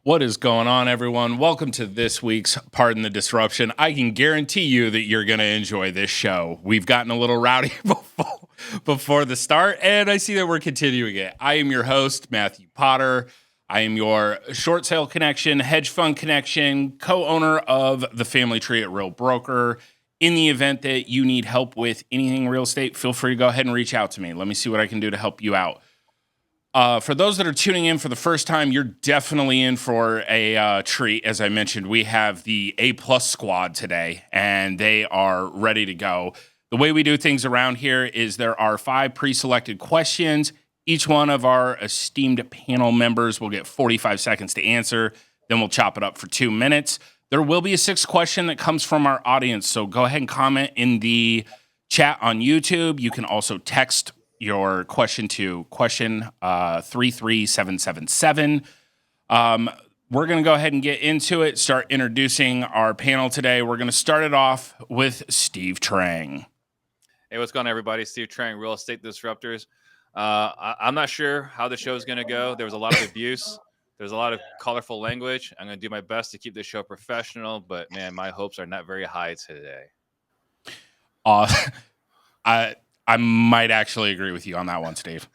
What is going on, everyone? Welcome to this week's Pardon the Disruption. I can guarantee you that you're going to enjoy this show. We've gotten a little rowdy before the start, and I see that we're continuing it. I am your host, Matthew Potter. I am your short sale connection, hedge fund connection, co-owner of the Family Tree at Real Broker. In the event that you need help with anything real estate, feel free to go ahead and reach out to me. Let me see what I can do to help you out. For those that are tuning in for the first time, you're definitely in for a treat. As I mentioned, we have the A+ squad today, and they are ready to go. The way we do things around here is there are 5 pre-selected questions. Each one of our esteemed panel members will get 45 seconds to answer. Then we'll chop it up for 2 minutes. There will be a 6th question that comes from our audience, so go ahead and comment in the chat on YouTube. You can also text your question to question 33777. We're going to go ahead and get into it, start introducing our panel today. We're going to start it off with Steve Trang. Hey, what's going on, everybody? Steve Trang, Real Estate Disruptors. I'm not sure how the show is going to go. There was a lot of abuse. There's a lot of colorful language. I'm going to do my best to keep this show professional, but, man, my hopes are not very high today. I might actually agree with you on that one, Steve.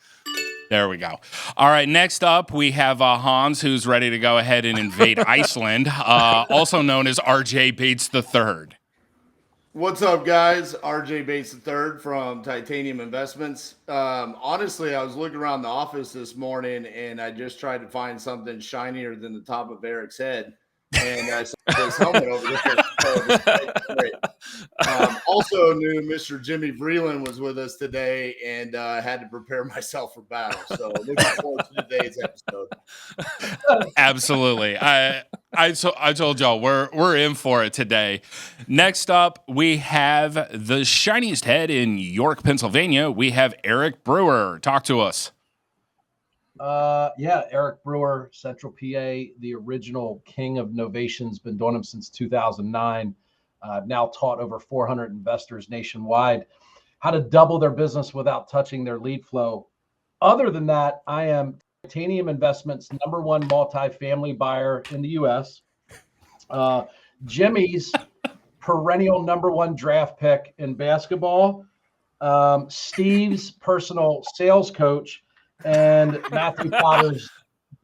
There we go. All right, next up, we have Hans, who's ready to go ahead and invade Iceland, also known as RJ Bates III. What's up, guys? RJ Bates III from Titanium Investments. Honestly, I was looking around the office this morning, and I just tried to find something shinier than the top of Eric's head. And I saw his helmet over there. Also knew Mr. Jimmy Vreeland was with us today, and had to prepare myself for battle. So looking forward to today's episode. Absolutely. I told y'all we're in for it today. Next up, we have the shiniest head in York, Pennsylvania. We have Eric Brewer. Talk to us. Eric Brewer, Central PA, the original king of novations, been doing them since 2009. I've now taught over 400 investors nationwide how to double their business without touching their lead flow. Other than that, I am Titanium Investments' #1 multifamily buyer in the U.S. Jimmy's perennial #1 draft pick in basketball. Steve's personal sales coach, and Matthew Potter's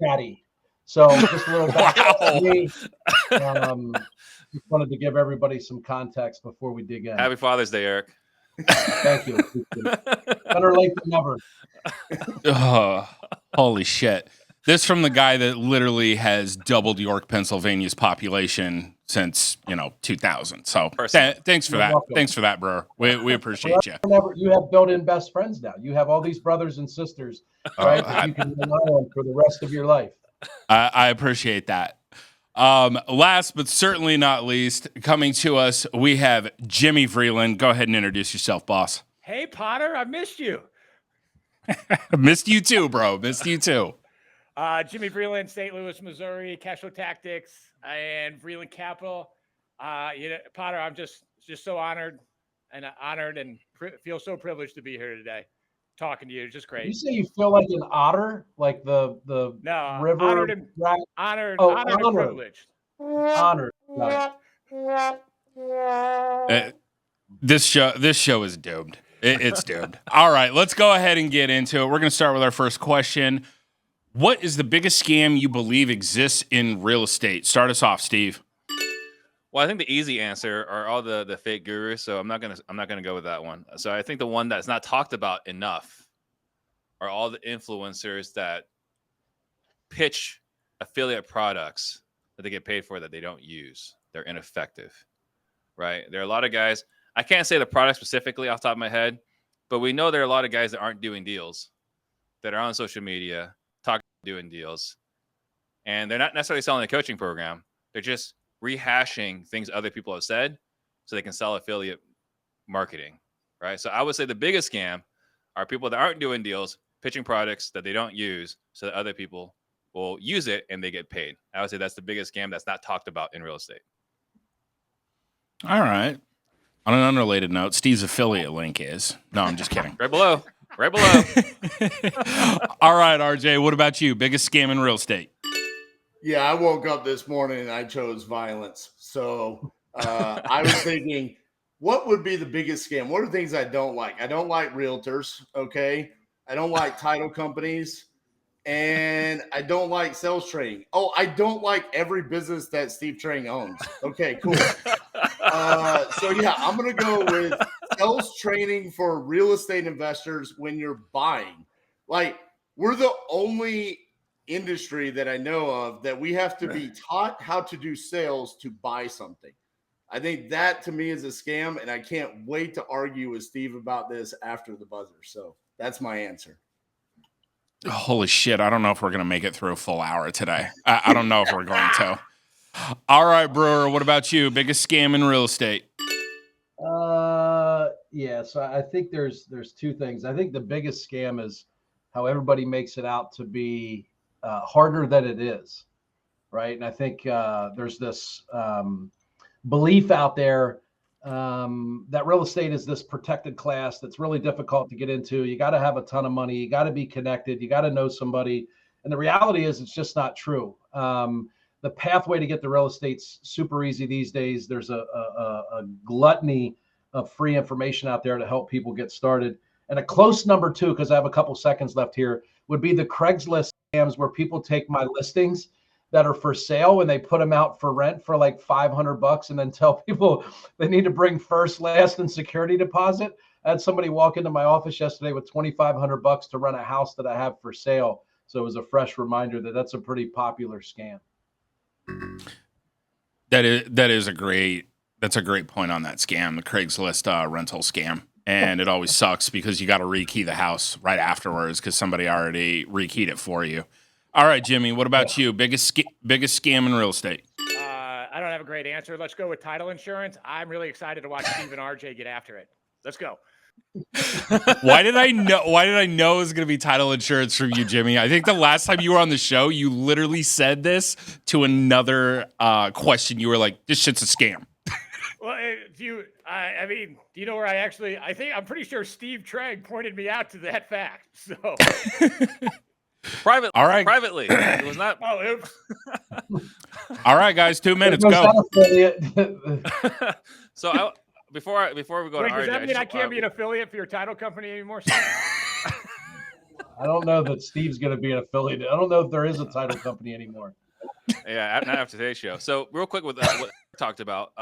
daddy. So just a little back to me. Just wanted to give everybody some context before we dig in. Happy Father's Day, Eric. Thank you. Better late than never. Oh, holy shit. This from the guy that literally has doubled York, Pennsylvania's population since, 2000. So thanks for that. Welcome. Thanks for that, bro. We appreciate you. You have built-in best friends now. You have all these brothers and sisters, right, that you can rely on for the rest of your life. I appreciate that. Last but certainly not least, coming to us, we have Jimmy Vreeland. Go ahead and introduce yourself, boss. Hey, Potter, I missed you. Missed you too, bro. Missed you too. Jimmy Vreeland, St. Louis, Missouri, Cash Flow Tactics, and Vreeland Capital. Potter, I'm just so honored and feel so privileged to be here today, talking to you. It's just great. You say you feel like an otter, like the river. Honored and privileged. Honored. This show is doomed. It's doomed. All right, let's go ahead and get into it. We're going to start with our first question. What is the biggest scam you believe exists in real estate? Start us off, Steve. Well, I think the easy answer are all the fake gurus, so I'm not gonna go with that one. So I think the one that's not talked about enough are all the influencers that pitch affiliate products that they get paid for that they don't use. They're ineffective, right? There are a lot of guys. I can't say the product specifically off the top of my head, but we know there are a lot of guys that aren't doing deals, that are on social media, doing deals, and they're not necessarily selling a coaching program. They're just rehashing things other people have said so they can sell affiliate marketing, right? So I would say the biggest scam are people that aren't doing deals, pitching products that they don't use so that other people will use it and they get paid. I would say that's the biggest scam that's not talked about in real estate. All right. On an unrelated note, Steve's affiliate link is. No, I'm just kidding. Right below. Right below. All right, RJ, what about you? Biggest scam in real estate? Yeah, I woke up this morning and I chose violence. So I was thinking, what would be the biggest scam? What are things I don't like? I don't like realtors. Okay. I don't like title companies. And I don't like sales training. Oh, I don't like every business that Steve Trang owns. Okay, cool. So yeah, I'm gonna go with sales training for real estate investors when you're buying. Like, we're the only industry that I know of that we have to be taught how to do sales to buy something. I think that to me is a scam, and I can't wait to argue with Steve about this after the buzzer. So that's my answer. Holy shit. I don't know if we're going to make it through a full hour today. I don't know if we're going to. All right, Brewer, what about you? Biggest scam in real estate? Yeah. So I think there's two things. I think the biggest scam is how everybody makes it out to be harder than it is, right? And I think there's this belief out there that real estate is this protected class that's really difficult to get into. You got to have a ton of money. You got to be connected. You got to know somebody. And the reality is it's just not true. The pathway to get the real estate's super easy these days. There's a gluttony of free information out there to help people get started. And a close number two, because I have a couple seconds left here, would be the Craigslist scams where people take my listings that are for sale and they put them out for rent for like $500 and then tell people they need to bring first, last, and security deposit. I had somebody walk into my office yesterday with $2,500 to rent a house that I have for sale. So it was a fresh reminder that that's a pretty popular scam. That's a great point on that scam, the Craigslist rental scam. And it always sucks because you got to rekey the house right afterwards because somebody already rekeyed it for you. All right, Jimmy, what about you? Biggest scam in real estate? I don't have a great answer. Let's go with title insurance. I'm really excited to watch Steve and RJ get after it. Let's go. Why did I know it was going to be title insurance from you, Jimmy? I think the last time you were on the show, you literally said this to another question. You were like, "This shit's a scam." Well, do you know where I'm pretty sure Steve Trang pointed me out to that fact. So Privately. All right. Privately. It was not. Oh, oops. All right, guys, 2 minutes, go. So before we go Wait, to does RJ, that mean I can't be an affiliate for your title company anymore? I don't know that Steve's going to be an affiliate. I don't know if there is a title company anymore. Yeah, not after today's show. So real quick with what we talked about,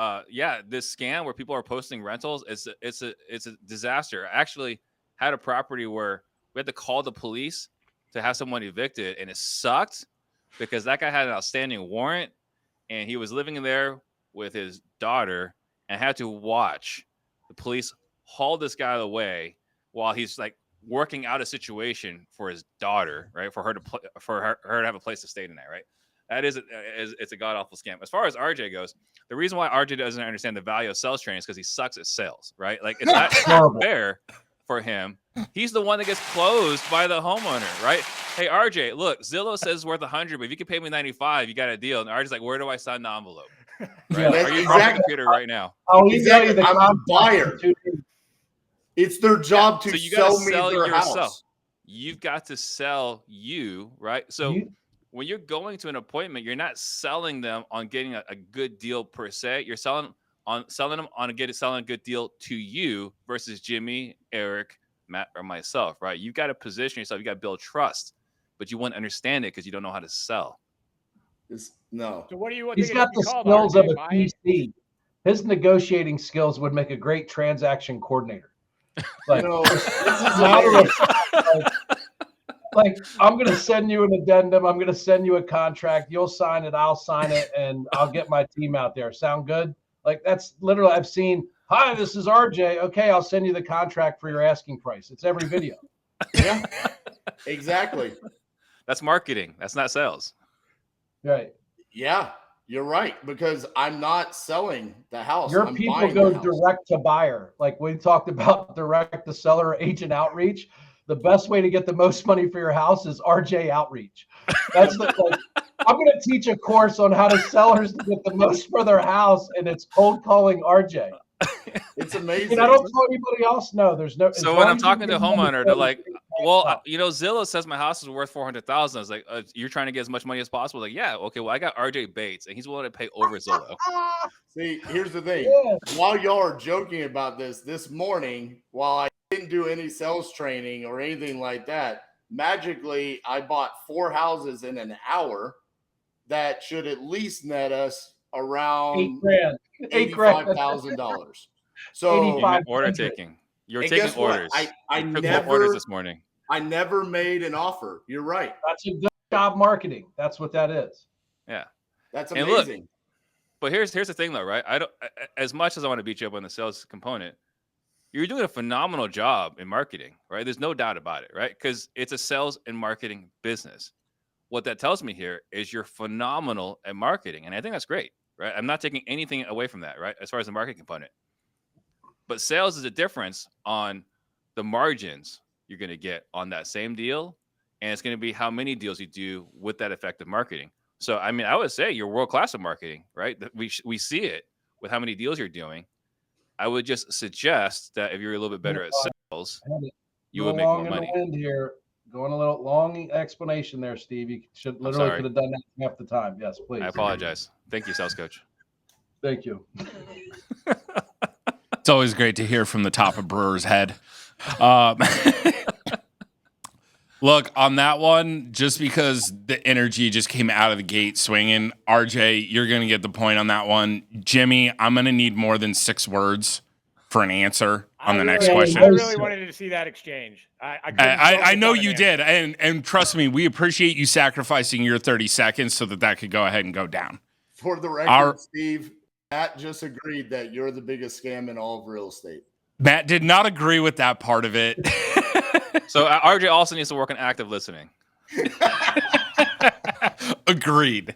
this scam where people are posting rentals, it's a disaster. I actually had a property where we had to call the police to have someone evicted, and it sucked because that guy had an outstanding warrant, and he was living in there with his daughter, and had to watch the police haul this guy away while he's like working out a situation for his daughter, right? For her to have a place to stay tonight, right? That it's a god awful scam. As far as RJ goes, the reason why RJ doesn't understand the value of sales training is because he sucks at sales, right? Like it's not fair for him. He's the one that gets closed by the homeowner, right? Hey RJ, look, Zillow says it's worth 100, but if you can pay me 95, you got a deal. And RJ's like, where do I sign the envelope? Right? Yeah, Are you on the computer right now? Exactly. I'm a buyer. It's their job to sell me their house. You've got to sell you, right? So when you're going to an appointment, you're not selling them on getting a good deal per se. You're selling them on selling a good deal to you versus Jimmy, Eric, Matt, or myself, right? You've got to position yourself. You got to build trust, but you won't understand it because you don't know how to sell. No. So what do you want? He's got the skills of a PC. His negotiating skills would make a great transaction coordinator. Like, like I'm going to send you an addendum. I'm going to send you a contract. You'll sign it. I'll sign it, and I'll get my team out there. Sound good? Like that's literally. I've seen. Hi, this is RJ. Okay, I'll send you the contract for your asking price. It's every video. Yeah, exactly. That's marketing. That's not sales. Right. Yeah, you're right, because I'm not selling the house. Your people go direct to buyer. Like we talked about direct to seller agent outreach. The best way to get the most money for your house is RJ outreach. That's I'm going to teach a course on how to sellers to get the most for their house, and it's cold calling RJ. It's amazing. I don't tell anybody else. No, there's no. So when I'm talking to a homeowner, they're like, well, Zillow says my house is worth 400,000. I was like, you're trying to get as much money as possible. Like, yeah, okay. Well, I got RJ Bates, and he's willing to pay over Zillow. See, here's the thing. Yeah. While y'all are joking about this morning, while I didn't do any sales training or anything like that, magically I bought 4 houses in an hour that should at least net us around $85,000. So You meant order taking. You're and taking guess what? orders. I You took never more orders this morning. I never made an offer. You're right. That's a good job marketing. That's what that is. Yeah. That's And look, amazing. but here's the thing though, right? I don't, as much as I want to beat you up on the sales component, you're doing a phenomenal job in marketing, right? There's no doubt about it, right? Because it's a sales and marketing business. What that tells me here is you're phenomenal at marketing, and I think that's great, right? I'm not taking anything away from that, right? As far as the marketing component, but sales is a difference on the margins you're going to get on that same deal, and it's going to be how many deals you do with that effective marketing. So, I mean, I would say you're world class at marketing, right? We see it with how many deals you're doing. I would just suggest that if you're a little bit better at sales, you would make more money. In the wind here. Going a little long explanation there, Steve. You could have done that half the time. Yes, please. I apologize. Thank you, sales coach. Thank you. It's always great to hear from the top of Brewer's head. Look, on that one, just because the energy just came out of the gate swinging, RJ, you're going to get the point on that one. Jimmy, I'm going to need more than 6 words for an answer on the next question. I really wanted to see that exchange. I know you did, and trust me, we appreciate you sacrificing your 30 seconds so that could go ahead and go down. For the record, Steve, Matt just agreed that you're the biggest scam in all of real estate. Matt did not agree with that part of it. So RJ also needs to work on active listening. Agreed.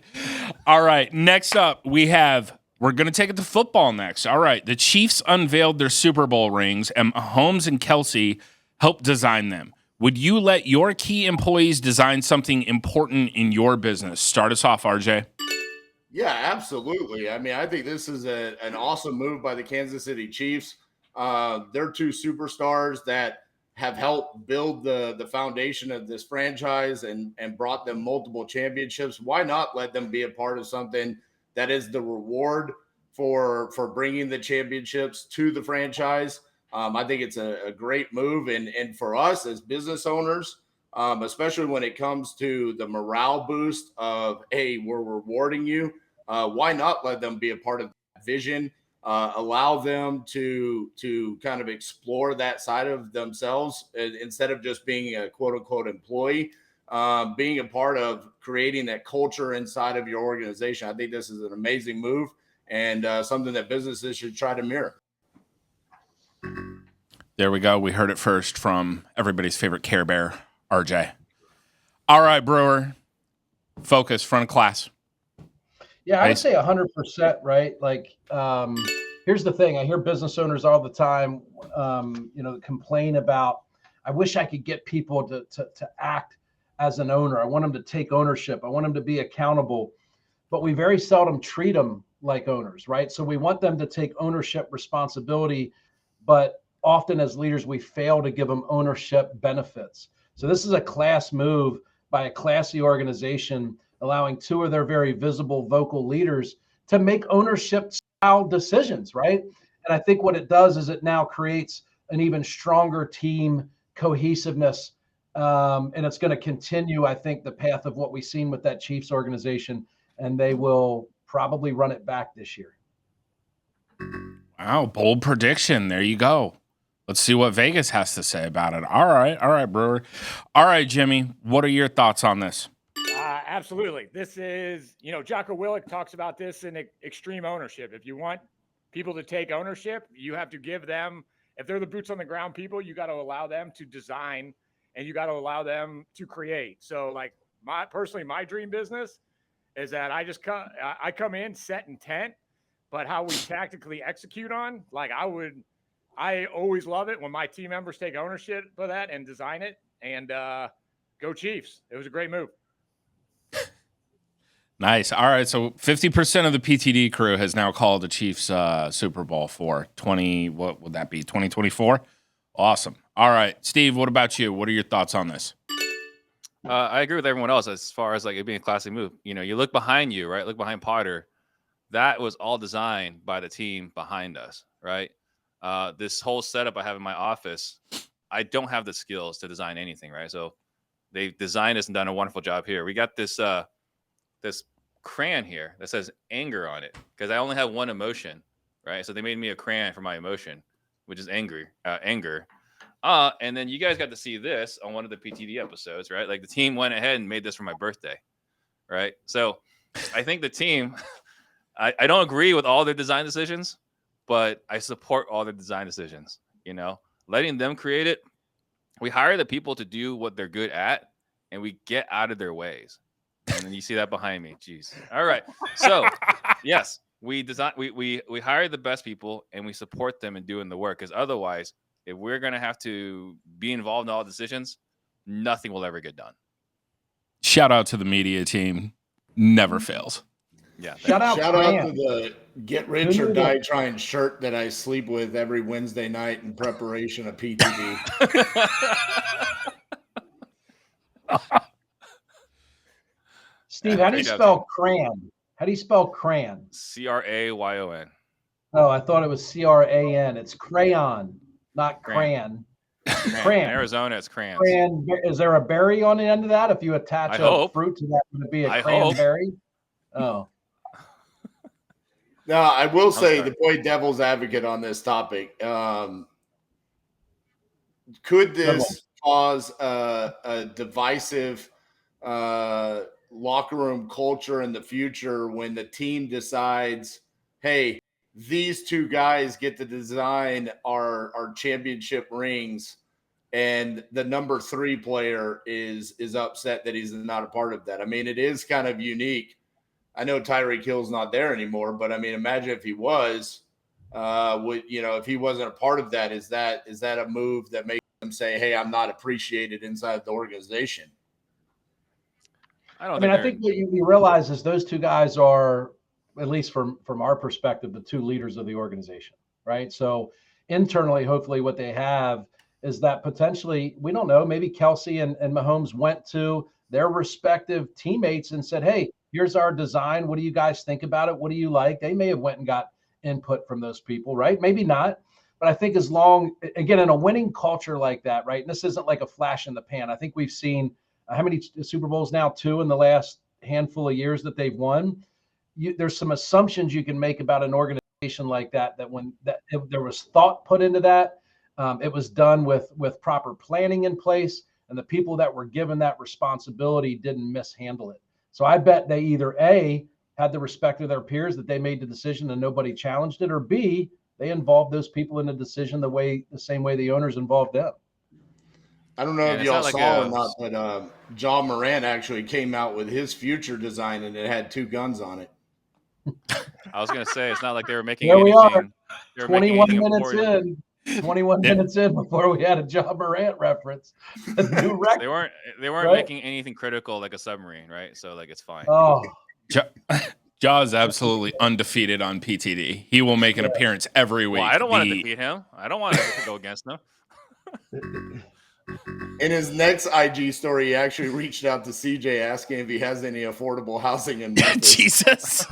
All right, next up, we're going to take it to football next. All right, the Chiefs unveiled their Super Bowl rings, and Mahomes and Kelsey helped design them. Would you let your key employees design something important in your business? Start us off, RJ. Yeah, absolutely. I mean, I think this is an awesome move by the Kansas City Chiefs. They're 2 superstars that have helped build the foundation of this franchise and brought them multiple championships. Why not let them be a part of something that is the reward for bringing the championships to the franchise? I think it's a great move. And for us as business owners, especially when it comes to the morale boost of, hey, we're rewarding you, why not let them be a part of that vision? Allow them to kind of explore that side of themselves instead of just being a quote unquote employee, being a part of creating that culture inside of your organization. I think this is an amazing move and something that businesses should try to mirror. There we go. We heard it first from everybody's favorite Care Bear, RJ. All right, Brewer, focus, front of class. Yeah, I would say 100%, right? Like, here's the thing. I hear business owners all the time, complain about, I wish I could get people to act as an owner. I want them to take ownership. I want them to be accountable, but we very seldom treat them like owners, right? So we want them to take ownership responsibility, but often as leaders, we fail to give them ownership benefits. So this is a class move by a classy organization, allowing 2 of their very visible vocal leaders to make ownership style decisions, right? And I think what it does is it now creates an even stronger team cohesiveness. And it's going to continue, I think, the path of what we've seen with that Chiefs organization, and they will probably run it back this year. Wow, bold prediction. There you go. Let's see what Vegas has to say about it. All right, Brewer. All right, Jimmy, what are your thoughts on this? Absolutely. This is, Jocko Willink talks about this in extreme ownership. If you want people to take ownership, you have to give them, if they're the boots on the ground people, you got to allow them to design and you got to allow them to create. So like my dream business is that I come in set intent, but how we tactically execute on, like I always love it when my team members take ownership of that and design it, and go Chiefs. It was a great move. Nice. All right. So 50% of the PTD crew has now called the Chiefs Super Bowl for 20. What would that be? 2024. Awesome. All right, Steve, what about you? What are your thoughts on this? I agree with everyone else as far as like it being a classic move. You know, you look behind you, right? Look behind Potter. That was all designed by the team behind us, right? This whole setup I have in my office, I don't have the skills to design anything, right? So they've designed this and done a wonderful job here. We got this this crayon here that says anger on it because I only have one emotion, right? So they made me a crayon for my emotion, which is anger. And then you guys got to see this on one of the PTD episodes, right? Like the team went ahead and made this for my birthday, right? So I think the team, I don't agree with all their design decisions, but I support all their design decisions. You know, letting them create it. We hire the people to do what they're good at, and we get out of their ways. And then you see that behind me. Jeez. All right. So yes, we design. We hire the best people, and we support them in doing the work. Because otherwise, if we're gonna have to be involved in all decisions, nothing will ever get done. Shout out to the media team. Never fails. Yeah. Shout out Shout out Fran. to the Get Rich or Die Trying shirt that I sleep with every Wednesday night in preparation of PTD. Steve, how do you Great job, spell team. crayon? How do you spell crayon? CRAYON. Oh, I thought it was CRAN. It's crayon, not crayon. In Arizona, it's crayons. Crayon. Is there a berry on the end of that? If you attach a fruit to that, would it be a cranberry? Oh. Now, I will say, to play devil's advocate on this topic, could this cause a divisive locker room culture in the future when the team decides, hey, these two guys get to design our championship rings, and the number 3 player is upset that he's not a part of that? I mean, it is kind of unique. I know Tyreek Hill's not there anymore, but I mean, imagine if he was, if he wasn't a part of that, is that a move that makes them say, hey, I'm not appreciated inside the organization? I think what you realize is those two guys are, at least from our perspective, the two leaders of the organization, right? So internally, hopefully what they have is that potentially, we don't know, maybe Kelsey and Mahomes went to their respective teammates and said, hey, here's our design. What do you guys think about it? What do you like? They may have went and got input from those people, right? Maybe not. But I think as long, again, in a winning culture like that, right? And this isn't like a flash in the pan. I think we've seen how many Super Bowls now? 2 in the last handful of years that they've won. There's some assumptions you can make about an organization like that, if there was thought put into that, it was done with proper planning in place, and the people that were given that responsibility didn't mishandle it. So I bet they either A, had the respect of their peers that they made the decision and nobody challenged it, or B, they involved those people in the decision the same way the owners involved them. I don't know if y'all saw or not, but John Moran actually came out with his future design, and it had 2 guns on it. I was going to say, it's not like they were making Here we anything. are, 21 minutes in. 21 minutes in before we had a John Morant reference. A new record. They weren't making anything critical like a submarine, right? So like it's fine. Oh, Jaw is absolutely undefeated on PTD. He will make an appearance every week. Well, I don't want to defeat him. I don't want to go against him. In his next IG story, he actually reached out to CJ asking if he has any affordable housing in Memphis. Jesus.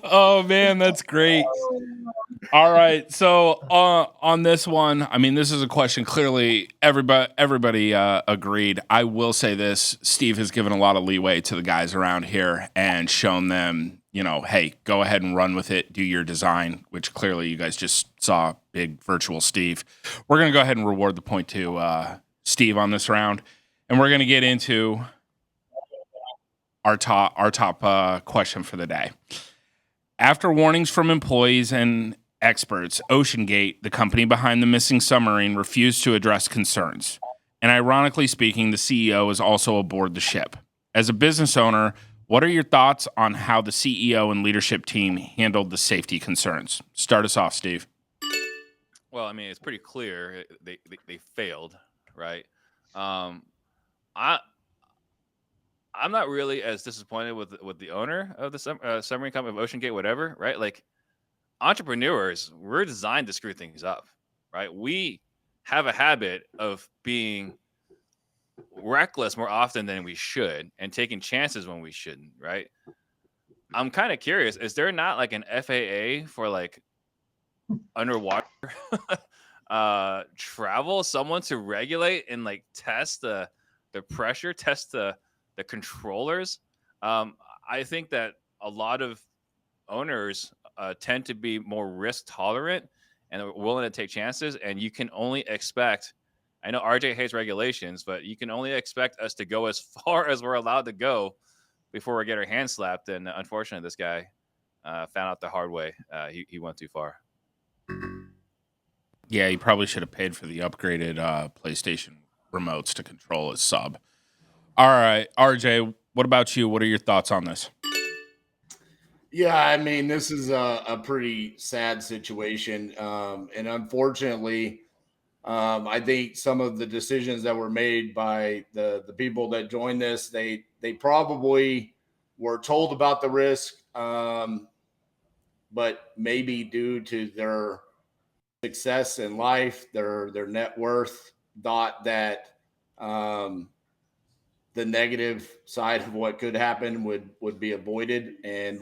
Oh man, that's great. All right, so on this one, I mean, this is a question. Clearly, everybody agreed. I will say this: Steve has given a lot of leeway to the guys around here and shown them, hey, go ahead and run with it, do your design. Which clearly, you guys just saw big virtual Steve. We're gonna go ahead and reward the point to Steve on this round, and we're gonna get into our top question for the day. After warnings from employees and experts, OceanGate, the company behind the missing submarine, refused to address concerns. And ironically speaking, the CEO is also aboard the ship. As a business owner, what are your thoughts on how the CEO and leadership team handled the safety concerns? Start us off, Steve. Well, I mean, it's pretty clear they failed, right? I'm not really as disappointed with the owner of the submarine company of OceanGate, whatever, right? Like, entrepreneurs, we're designed to screw things up, right? We have a habit of being reckless more often than we should and taking chances when we shouldn't, right? I'm kind of curious, is there not like an FAA for like underwater travel, someone to regulate and like test the pressure, test the controllers? I think that a lot of owners tend to be more risk tolerant and are willing to take chances, and you can only expect, I know RJ hates regulations, but you can only expect us to go as far as we're allowed to go before we get our hands slapped. And unfortunately, this guy found out the hard way. He went too far. Yeah, he probably should have paid for the upgraded PlayStation remotes to control his sub. All right, RJ, what about you? What are your thoughts on this? Yeah, I mean, this is a pretty sad situation. And unfortunately, I think some of the decisions that were made by the people that joined this, they probably were told about the risk, but maybe due to their success in life, their net worth, thought that the negative side of what could happen would be avoided. And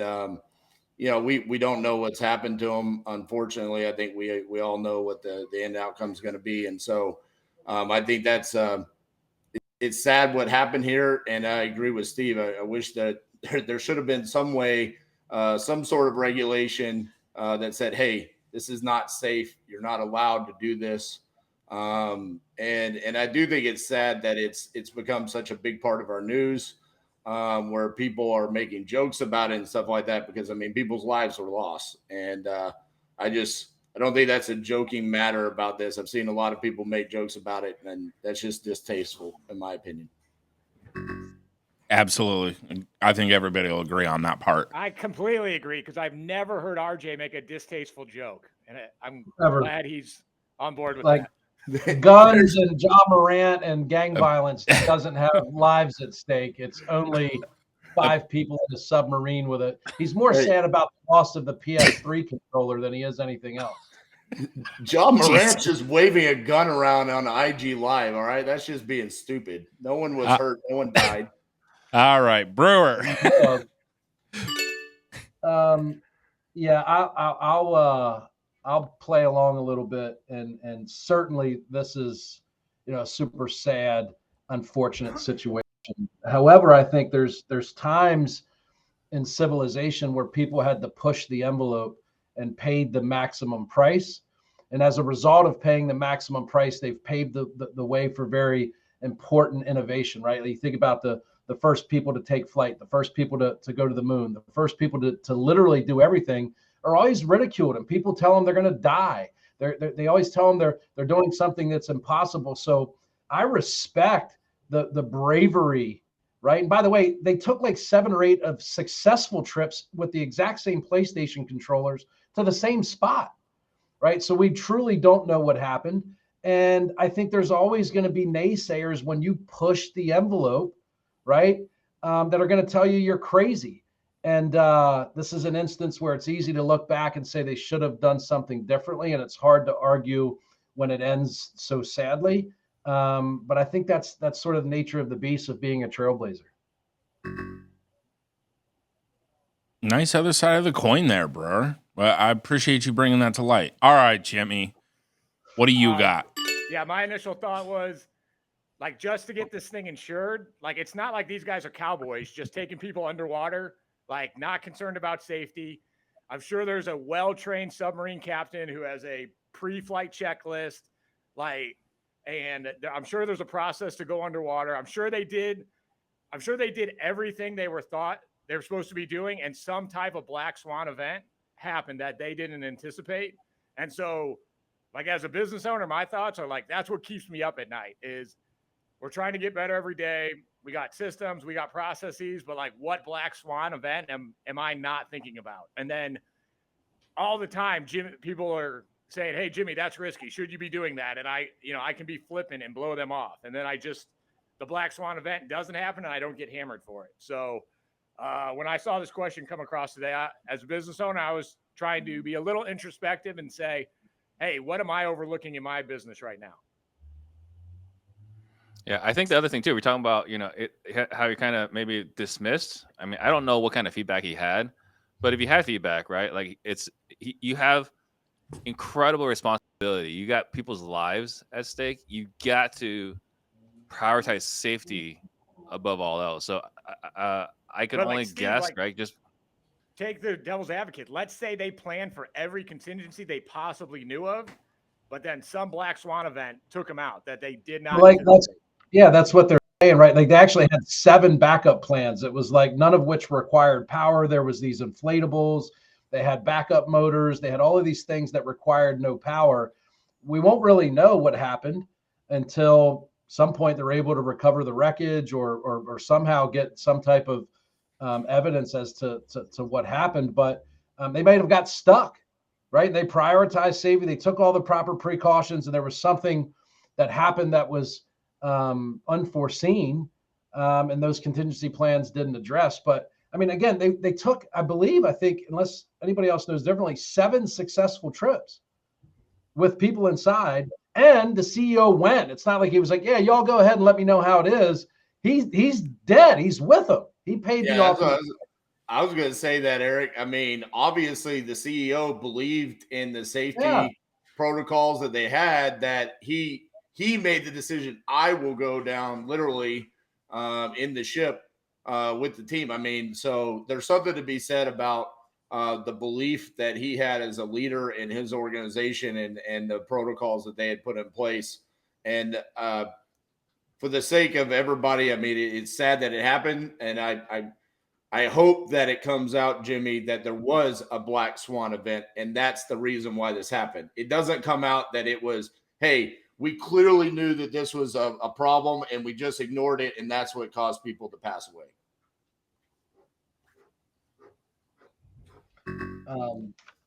we don't know what's happened to them. Unfortunately, I think we all know what the end outcome is going to be. And so I think that's it's sad what happened here. And I agree with Steve. I wish that there should have been some way, some sort of regulation that said, hey, this is not safe. You're not allowed to do this. And I do think it's sad that it's become such a big part of our news, where people are making jokes about it and stuff like that, because I mean, people's lives were lost. And I don't think that's a joking matter about this. I've seen a lot of people make jokes about it, and that's just distasteful, in my opinion. Absolutely. I think everybody will agree on that part. I completely agree, because I've never heard RJ make a distasteful joke, and I'm Never. glad he's on board with Like that. guns and John Morant and gang violence doesn't have lives at stake. It's only 5 people in a submarine with a. He's more sad about the loss of the PS3 controller than he is anything else. John Morant's just waving a gun around on IG Live. All right, that's just being stupid. No one was hurt. No one died. All right, Brewer. Yeah, I'll play along a little bit, and certainly this is a super sad, unfortunate situation. However, I think there's times in civilization where people had to push the envelope and paid the maximum price, and as a result of paying the maximum price, they've paved the way for very important innovation. Right? You think about the first people to take flight, the first people to go to the moon, the first people to literally do everything are always ridiculed, and people tell them they're going to die. They always tell them they're doing something that's impossible. So I respect the bravery, right? And by the way, they took like 7 or 8 of successful trips with the exact same PlayStation controllers to the same spot, right? So we truly don't know what happened. And I think there's always going to be naysayers when you push the envelope, right? That are going to tell you you're crazy. And this is an instance where it's easy to look back and say they should have done something differently. And it's hard to argue when it ends so sadly. But I think that's sort of the nature of the beast of being a trailblazer. Nice other side of the coin there, bro. Well, I appreciate you bringing that to light. All right, Jimmy, what do you got? Yeah, my initial thought was, like, just to get this thing insured, like, it's not like these guys are cowboys just taking people underwater, like, not concerned about safety. I'm sure there's a well-trained submarine captain who has a pre-flight checklist, like, and I'm sure there's a process to go underwater. I'm sure they did everything they were supposed to be doing, and some type of black swan event happened that they didn't anticipate. And so, like, as a business owner, my thoughts are like, that's what keeps me up at night is we're trying to get better every day. We got systems, we got processes, but like, what black swan event am I not thinking about? And then all the time, people are saying, hey, Jimmy, that's risky. Should you be doing that? And I can be flippant and blow them off. And then the black swan event doesn't happen and I don't get hammered for it. So when I saw this question come across today, as a business owner, I was trying to be a little introspective and say, hey, what am I overlooking in my business right now? Yeah, I think the other thing too, we're talking about, how he kind of maybe dismissed. I mean, I don't know what kind of feedback he had, but if you had feedback, right? Like you have incredible responsibility. You got people's lives at stake. You got to prioritize safety above all else. So I can But only Steve, guess, right? Just take the devil's advocate. Let's say they planned for every contingency they possibly knew of, but then some black swan event took them out that they did not. That's what they're saying, right? Like they actually had 7 backup plans. It was like none of which required power. There was these inflatables. They had backup motors. They had all of these things that required no power. We won't really know what happened until some point they're able to recover the wreckage or somehow get some type of evidence as to what happened. But they might have got stuck, right? They prioritized safety. They took all the proper precautions, and there was something that happened that was unforeseen, and those contingency plans didn't address. But I mean, again, they took, I think, unless anybody else knows differently, 7 successful trips with people inside, and the CEO went. It's not like he was like, yeah, y'all go ahead and let me know how it is. He's dead. He's with them. He paid the offer. I was going to say that, Eric. I mean, obviously the CEO believed in the safety protocols that they had, that he made the decision, I will go down literally in the ship with the team. I mean, so there's something to be said about the belief that he had as a leader in his organization and the protocols that they had put in place. And for the sake of everybody, I mean, it's sad that it happened. And I hope that it comes out, Jimmy, that there was a black swan event, and that's the reason why this happened. It doesn't come out that it was, hey, we clearly knew that this was a problem and we just ignored it, and that's what caused people to pass away.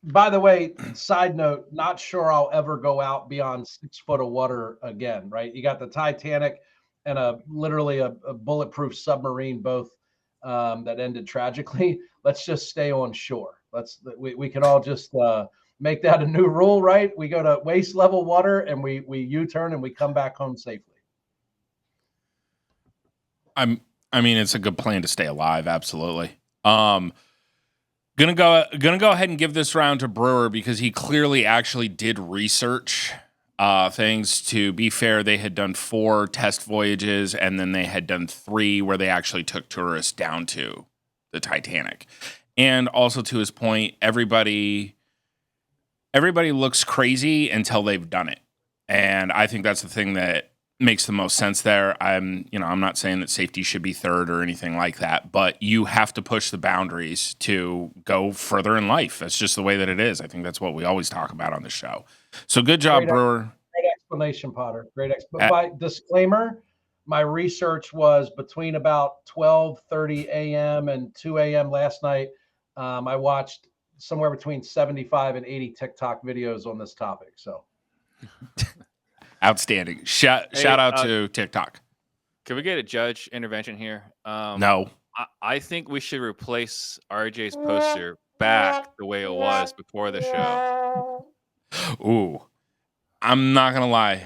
By the way, side note, not sure I'll ever go out beyond 6 foot of water again, right? You got the Titanic and literally a bulletproof submarine, both that ended tragically. Let's just stay on shore. We can all just make that a new rule, right? We go to waist level water and we U-turn and we come back home safely. I mean, it's a good plan to stay alive. Absolutely. Gonna go ahead and give this round to Brewer because he clearly actually did research things. To be fair, they had done 4 test voyages, and then they had done 3 where they actually took tourists down to the Titanic. And also, to his point, everybody looks crazy until they've done it. And I think that's the thing that makes the most sense there. I'm not saying that safety should be third or anything like that, but you have to push the boundaries to go further in life. That's just the way that it is. I think that's what we always talk about on the show. So good job, Brewer. Great explanation, Potter. By disclaimer, my research was between about 12:30 a.m. and 2 a.m. last night. I watched somewhere between 75 and 80 TikTok videos on this topic. So outstanding. Shout out to TikTok. Can we get a judge intervention here? No. I think we should replace RJ's poster back the way it was before the show. Ooh. I'm not going to lie.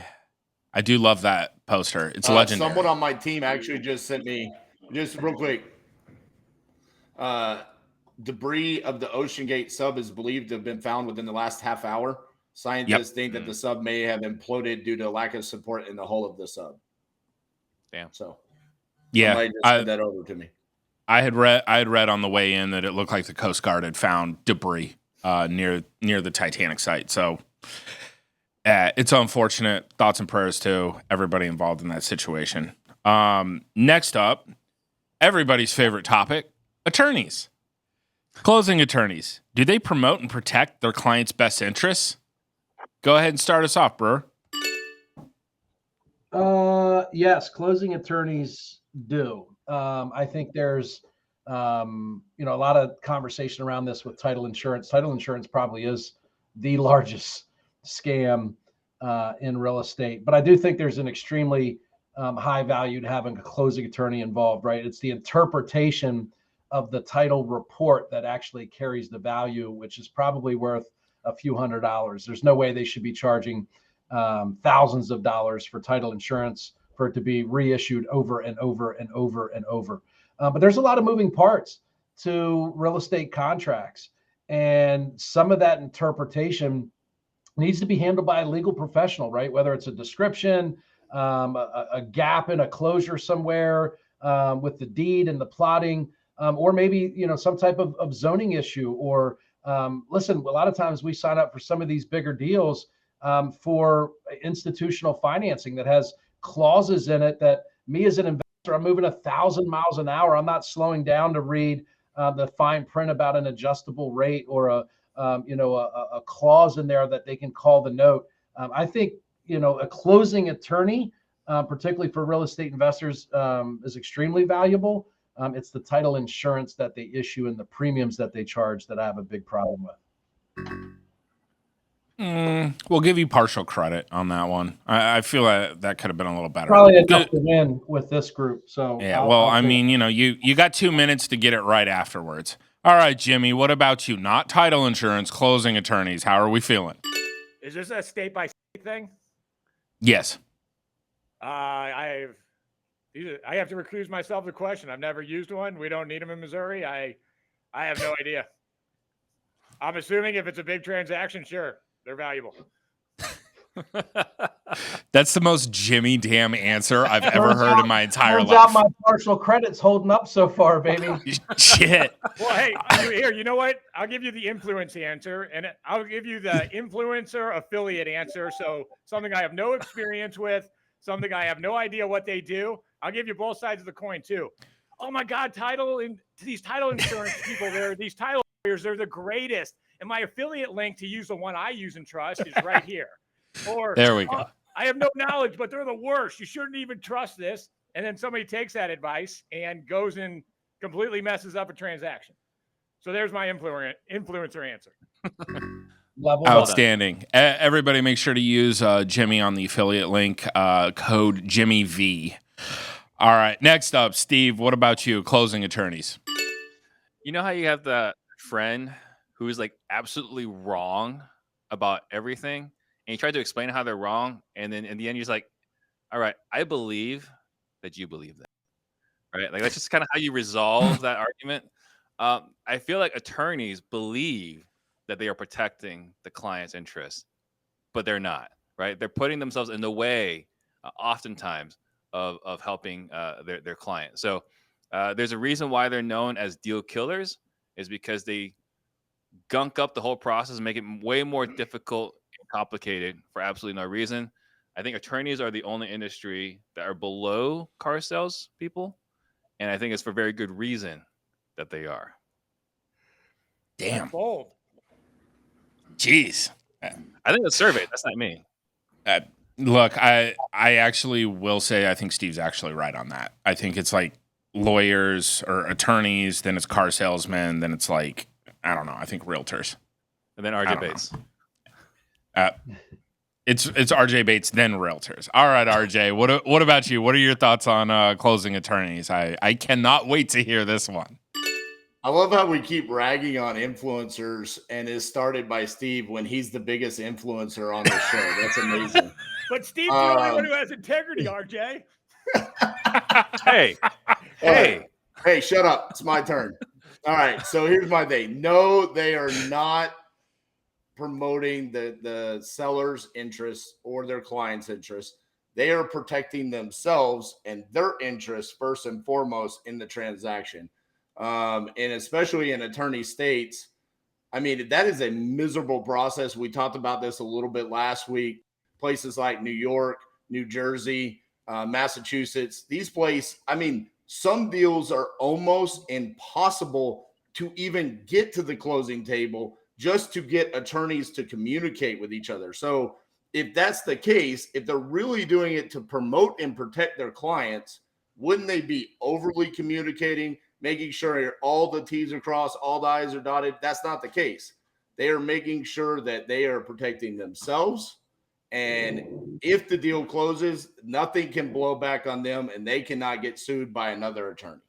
I do love that poster. It's legendary. Someone on my team actually just sent me, just real quick, debris of the Ocean Gate sub is believed to have been found within the last half hour. Scientists think that the sub may have imploded due to lack of support in the hull of the sub. Damn. So, yeah, somebody just sent that over to me. I had read on the way in that it looked like the Coast Guard had found debris near the Titanic site. So, it's unfortunate. Thoughts and prayers to everybody involved in that situation. Next up, everybody's favorite topic: attorneys. Closing attorneys. Do they promote and protect their clients' best interests? Go ahead and start us off, Brewer. Yes, closing attorneys do. I think there's a lot of conversation around this with title insurance. Title insurance probably is the largest scam in real estate, but I do think there's an extremely high value to having a closing attorney involved, right? It's the interpretation of the title report that actually carries the value, which is probably worth a few $100s. There's no way they should be charging thousands of dollars for title insurance for it to be reissued over and over and over and over. But there's a lot of moving parts to real estate contracts. And some of that interpretation needs to be handled by a legal professional, right? Whether it's a description, a gap in a closure somewhere with the deed and the plotting, or maybe, some type of zoning issue. Or listen, a lot of times we sign up for some of these bigger deals for institutional financing that has clauses in it that me as an investor, I'm moving 1,000 miles an hour. I'm not slowing down to read the fine print about an adjustable rate or a clause in there that they can call the note. I think, a closing attorney, particularly for real estate investors, is extremely valuable. It's the title insurance that they issue and the premiums that they charge that I have a big problem with. We'll give you partial credit on that one. I feel like that could have been a little better. Probably enough to win with this group. So yeah, I mean, you got 2 minutes to get it right afterwards. All right, Jimmy, what about you? Not title insurance, closing attorneys. How are we feeling? Is this a state by state thing? Yes. I have to recuse myself the question. I've never used one. We don't need them in Missouri. I have no idea. I'm assuming if it's a big transaction, sure, they're valuable. That's the most Jimmy damn answer I've ever heard in my entire life. Turns out my partial credit's holding up so far, baby. Shit. Well, hey, here, you know what? I'll give you the influence answer, and I'll give you the influencer affiliate answer. So something I have no experience with, something I have no idea what they do. I'll give you both sides of the coin too. Oh my God, these title insurance people, these title lawyers, they're the greatest. And my affiliate link to use the one I use and trust is right here. Or there we go. I have no knowledge, but they're the worst. You shouldn't even trust this. And then somebody takes that advice and goes and completely messes up a transaction. So there's my influencer answer. Outstanding. Everybody make sure to use Jimmy on the affiliate link, code JimmyV. All right, next up, Steve, what about you? Closing attorneys. You know how you have the friend who is like absolutely wrong about everything, and you try to explain how they're wrong, and then in the end, you're just like, all right, I believe that you believe that. Right? Like, that's just kind of how you resolve that argument. I feel like attorneys believe that they are protecting the client's interests, but they're not, right? They're putting themselves in the way, oftentimes, of helping their client. So there's a reason why they're known as deal killers, is because they gunk up the whole process and make it way more difficult and complicated for absolutely no reason. I think attorneys are the only industry that are below car sales people, and I think it's for very good reason that they are. Damn. That's bold. Jeez. I think it's surveyed. That's not me. Look, I actually will say I think Steve's actually right on that. I think it's like lawyers or attorneys, then it's car salesmen, then it's like, I don't know, I think realtors. And then RJ Bates. It's RJ Bates, then realtors. All right, RJ, what about you? What are your thoughts on closing attorneys? I cannot wait to hear this one. I love how we keep ragging on influencers, and is started by Steve when he's the biggest influencer on the show. That's amazing. But Steve's the only one who has integrity, RJ. Hey, shut up. It's my turn. All right, so here's my thing. No, they are not promoting the seller's interests or their client's interests. They are protecting themselves and their interests first and foremost in the transaction. And especially in attorney states, I mean, that is a miserable process. We talked about this a little bit last week. Places like New York, New Jersey, Massachusetts, these places, I mean, some deals are almost impossible to even get to the closing table just to get attorneys to communicate with each other. So if that's the case, if they're really doing it to promote and protect their clients, wouldn't they be overly communicating, making sure all the T's are crossed, all the I's are dotted? That's not the case. They are making sure that they are protecting themselves. And if the deal closes, nothing can blow back on them, and they cannot get sued by another attorney.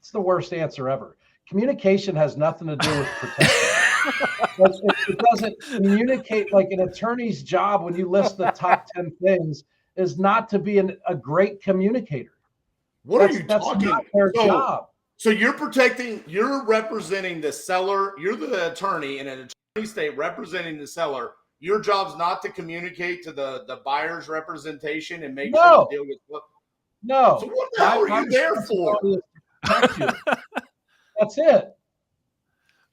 It's the worst answer ever. Communication has nothing to do with protection. It doesn't communicate. Like an attorney's job when you list the top 10 things is not to be a great communicator. What are you talking? Not their job. So you're representing the seller. You're the attorney in an attorney state representing the seller. Your job's not to communicate to the buyer's representation and make sure the deal gets booked. No. So what the hell are you there for? That's it.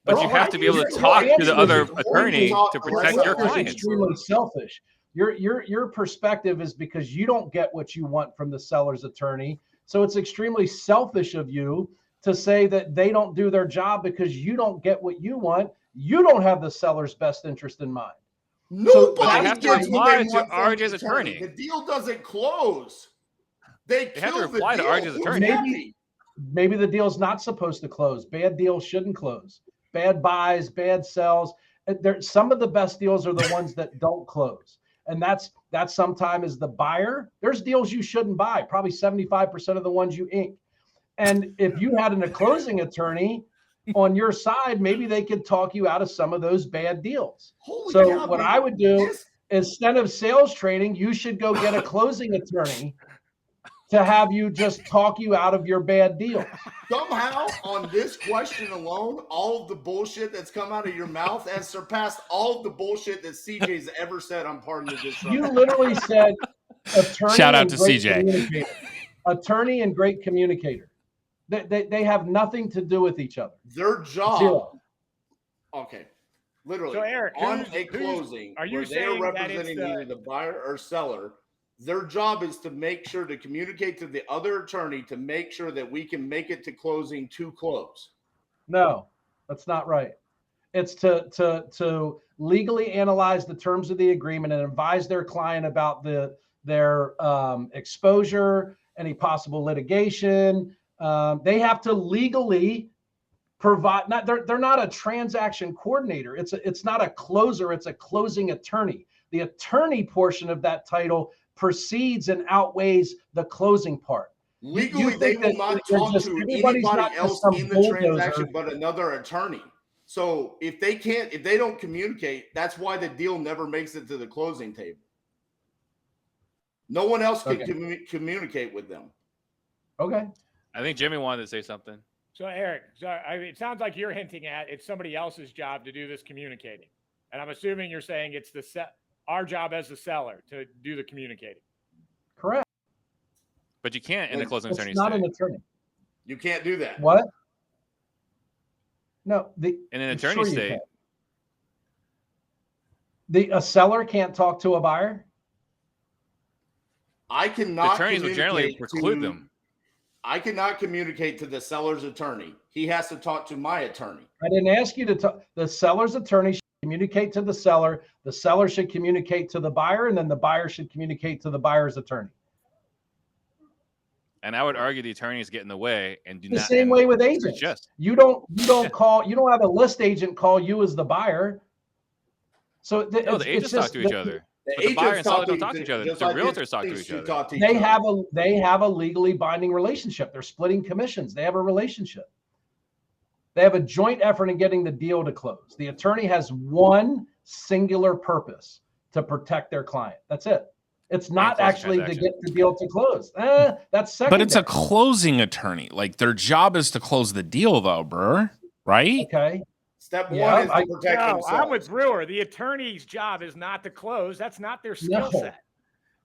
But you have to be able to talk to the other attorney to protect your clients. Extremely selfish. Your perspective is because you don't get what you want from the seller's attorney. So it's extremely selfish of you to say that they don't do their job because you don't get what you want. You don't have the seller's best interest in mind. Nobody have to reply to RJ's attorney. The deal doesn't close. They have to reply to RJ's attorney. Maybe the deal's not supposed to close. Bad deals shouldn't close. Bad buys, bad sells. Some of the best deals are the ones that don't close. And that's sometimes as the buyer, there's deals you shouldn't buy, probably 75% of the ones you ink. And if you had a closing attorney on your side, maybe they could talk you out of some of those bad deals. What I would do instead of sales training, you should go get a closing attorney to have you just talk you out of your bad deal. Somehow, on this question alone, all of the bullshit that's come out of your mouth has surpassed all of the bullshit that CJ's ever said on Pardon the Disruption. You literally said attorney. Shout out to CJ. Attorney and great communicator. They have nothing to do with each other. Their job. Zero. Okay. Literally. So Eric, on a closing, are you where they are saying that representing either the buyer or seller, their job is to make sure to communicate to the other attorney to make sure that we can make it to closing to close. No, that's not right. It's to legally analyze the terms of the agreement and advise their client about their exposure, any possible litigation. They have to legally provide. They're not a transaction coordinator. It's not a closer. It's a closing attorney. The attorney portion of that title precedes and outweighs the closing part. Legally, they will not talk to anybody else in the transaction but another attorney. So if they don't communicate, that's why the deal never makes it to the closing table. No one else can communicate with them. Okay. I think Jimmy wanted to say something. So Eric, it sounds like you're hinting at it's somebody else's job to do this communicating. And I'm assuming you're saying it's our job as the seller to do the communicating. Correct. But you can't in the closing attorney's not an attorney. You can't do that. What? No, in an attorney state. A seller can't talk to a buyer? I cannot. The attorneys would generally preclude them. I cannot communicate to the seller's attorney. He has to talk to my attorney. I didn't ask you to talk. The seller's attorney should communicate to the seller. The seller should communicate to the buyer, and then the buyer should communicate to the buyer's attorney. And I would argue the attorneys get in the way and do the not. Same way with agents. You don't have a list agent call you as the buyer. So the agents talk to each other. But the buyer and seller don't talk to each other. The realtors talk to each other. They have a legally binding relationship. They're splitting commissions. They have a relationship. They have a joint effort in getting the deal to close. The attorney has one singular purpose: to protect their client. That's it. It's not actually to get the deal to close. That's secondary. But it's a closing attorney. Like their job is to close the deal, though, bro. Right? Okay. Step one is to protect themselves. I'm with Brewer. The attorney's job is not to close. That's not their skill set.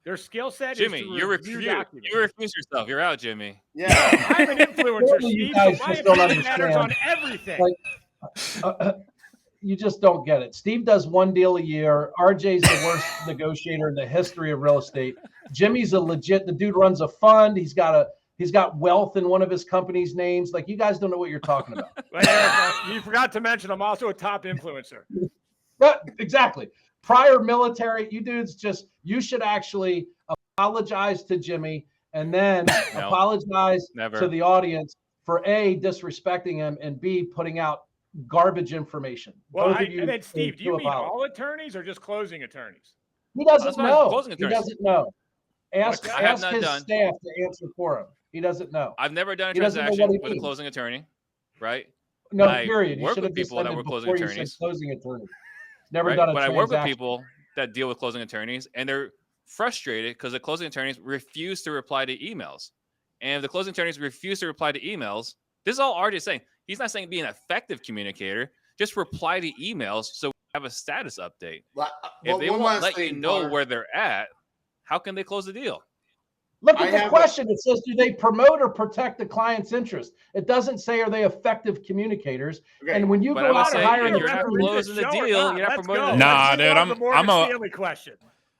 Their skill set Jimmy, is to you refuse yourself. You're out, Jimmy. Yeah. I'm an influencer, Steve. So my opinion matters on everything. You just don't get it. Steve does one deal a year. RJ's the worst negotiator in the history of real estate. Jimmy's the dude runs a fund. He's got wealth in one of his company's names. Like, you guys don't know what you're talking about. You forgot to mention I'm also a top influencer. Exactly. Prior military, you dudes you should actually apologize to Jimmy and then apologize to the audience for A, disrespecting him, and B, putting out garbage information. Well, and then Steve, do you mean all attorneys or just closing attorneys? He doesn't know. He doesn't know. Ask I have not his done. staff to answer for him. He doesn't know. I've never done a He doesn't know transaction what he with a means. closing attorney, right? No, I period. You work should with have just people that ended were closing before you said attorneys, closing attorney. Never right? done a But I work with transaction. people that deal with closing attorneys, and they're frustrated because the closing attorneys refuse to reply to emails. And if the closing attorneys refuse to reply to emails, this is all RJ is saying. He's not saying be an effective communicator. Just reply to emails so we have a status update. If they won't let you know where they're at, how can they close the deal? Look at the question. It says, do they promote or protect the client's interest? It doesn't say, are they effective communicators? Okay. And when you go out and hire an you're not closing the deal, you're not promoting it. Nah, dude, I'm a Stanley question.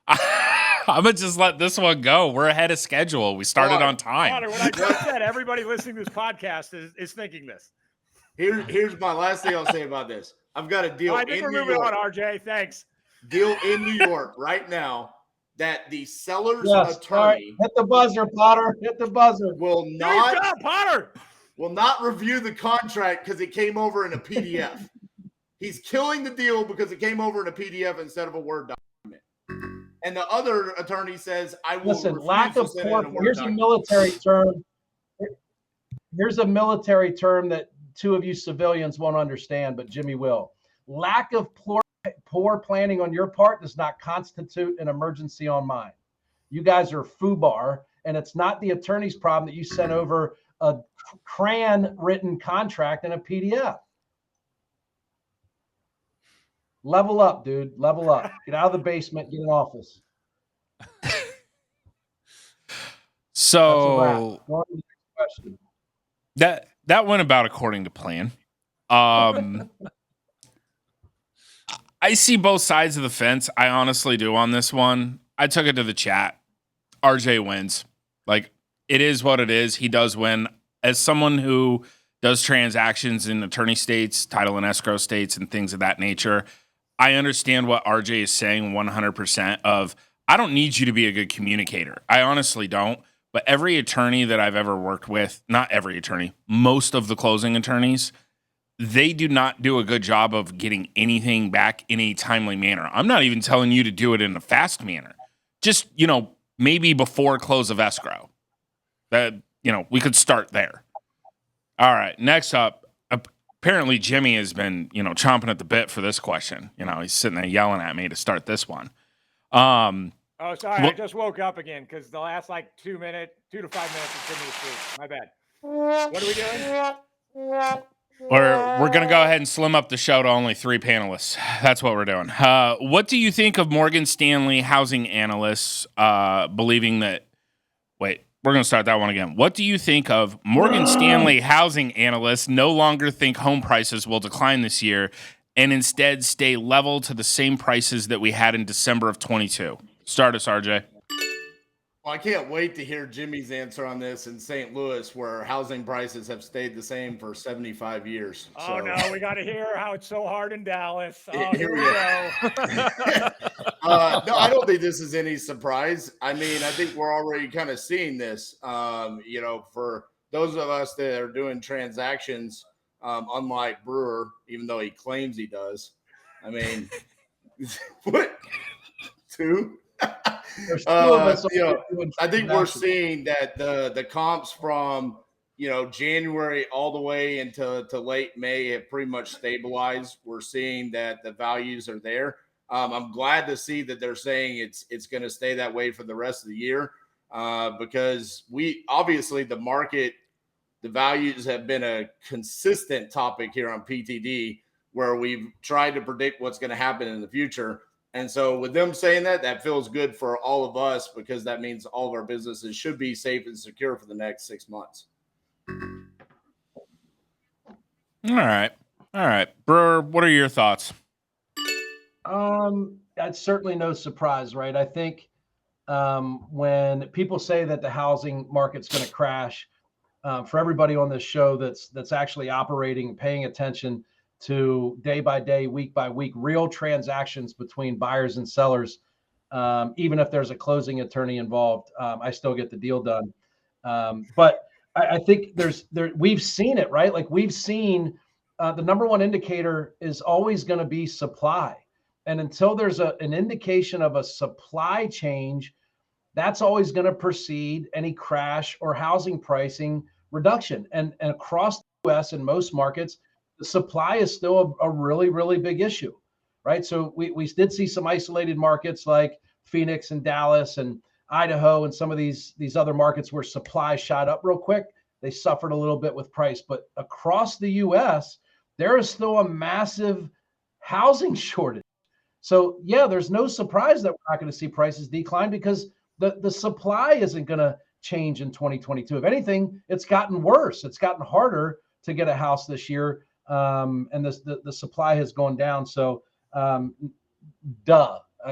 I'm gonna just let this one go. We're ahead of schedule. We started on time. Potter, what I just said, everybody listening to this podcast is thinking this. Here's my last thing I'll say about this. I've got a deal I think in we're New moving York. on, RJ. Thanks. Deal in New York right now that the seller's attorney. Right. Hit the buzzer, Potter. Hit the buzzer. Will Do not your job, Potter. Will not review the contract because it came over in a PDF. He's killing the deal because it came over in a PDF instead of a Word document. And the other attorney says, "I will." Listen, lack of here's document. a military term. Here's a military term that two of you civilians won't understand, but Jimmy will. Lack of poor planning on your part does not constitute an emergency on mine. You guys are FUBAR, and it's not the attorney's problem that you sent over a crayon written contract in a PDF. Level up, dude. Level up. Get out of the basement. Get an office. So that went about according to plan. I see both sides of the fence. I honestly do on this one. I took it to the chat. RJ wins. Like, it is what it is. He does win. As someone who does transactions in attorney states, title and escrow states, and things of that nature, I understand what RJ is saying 100% of, I don't need you to be a good communicator. I honestly don't. But every attorney that I've ever worked with, not every attorney, most of the closing attorneys, they do not do a good job of getting anything back in a timely manner. I'm not even telling you to do it in a fast manner. Just, maybe before close of escrow. That, we could start there. All right, next up, apparently Jimmy has been, chomping at the bit for this question. He's sitting there yelling at me to start this one. Oh, sorry, I just woke up again because the last 2 to 5 minutes has been me asleep. My bad. What are we doing? We're going to go ahead and slim up the show to only 3 panelists. That's what we're doing. What do you think of Morgan Stanley housing analysts believing that... Wait, we're going to start that one again. What do you think of Morgan Stanley housing analysts no longer think home prices will decline this year and instead stay level to the same prices that we had in December of 22? Start us, RJ. Well, I can't wait to hear Jimmy's answer on this in St. Louis, where housing prices have stayed the same for 75 years. Oh, no, we got to hear how it's so hard in Dallas. Oh, here we go. No, I don't think this is any surprise. I mean, I think we're already kind of seeing this. For those of us that are doing transactions, unlike Brewer, even though he claims he does. I mean, what? 2? I think we're seeing that the comps from January all the way into late May have pretty much stabilized. We're seeing that the values are there. I'm glad to see that they're saying it's going to stay that way for the rest of the year because the market, the values have been a consistent topic here on PTD where we've tried to predict what's going to happen in the future. And so with them saying that feels good for all of us because that means all of our businesses should be safe and secure for the next 6 months. All right. Brewer, what are your thoughts? That's certainly no surprise, right? I think when people say that the housing market's going to crash, for everybody on this show that's actually operating, paying attention to day by day, week by week, real transactions between buyers and sellers. Even if there's a closing attorney involved, I still get the deal done. But I think we've seen it, right? Like we've seen the number one indicator is always going to be supply. And until there's an indication of a supply change, that's always going to precede any crash or housing pricing reduction. And across the U.S. and most markets, the supply is still a really, really big issue, right? So we did see some isolated markets like Phoenix and Dallas and Idaho and some of these other markets where supply shot up real quick. They suffered a little bit with price, but across the U.S., there is still a massive housing shortage. So yeah, there's no surprise that we're not going to see prices decline because the supply isn't going to change in 2022. If anything, it's gotten worse. It's gotten harder to get a house this year, and the supply has gone down. So,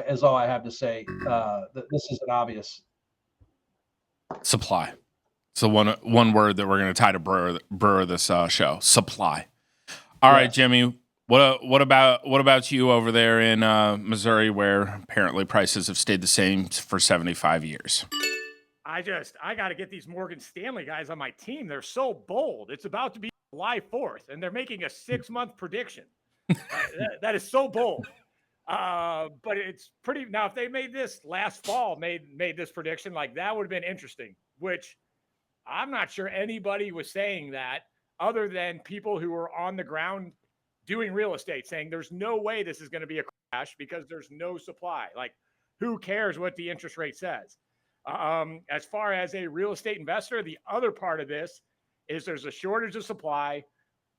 is all I have to say. This isn't obvious. Supply. So one word that we're going to tie to Brewer this show. Supply. All right, Jimmy. What about you over there in Missouri, where apparently prices have stayed the same for 75 years? I got to get these Morgan Stanley guys on my team. They're so bold. It's about to be July 4th, and they're making a 6-month prediction. That is so bold. But it's pretty. Now, if they made this last fall, made this prediction, like that would have been interesting. Which I'm not sure anybody was saying that, other than people who were on the ground doing real estate, saying there's no way this is going to be a crash because there's no supply. Like, who cares what the interest rate says? As far as a real estate investor, the other part of this is there's a shortage of supply.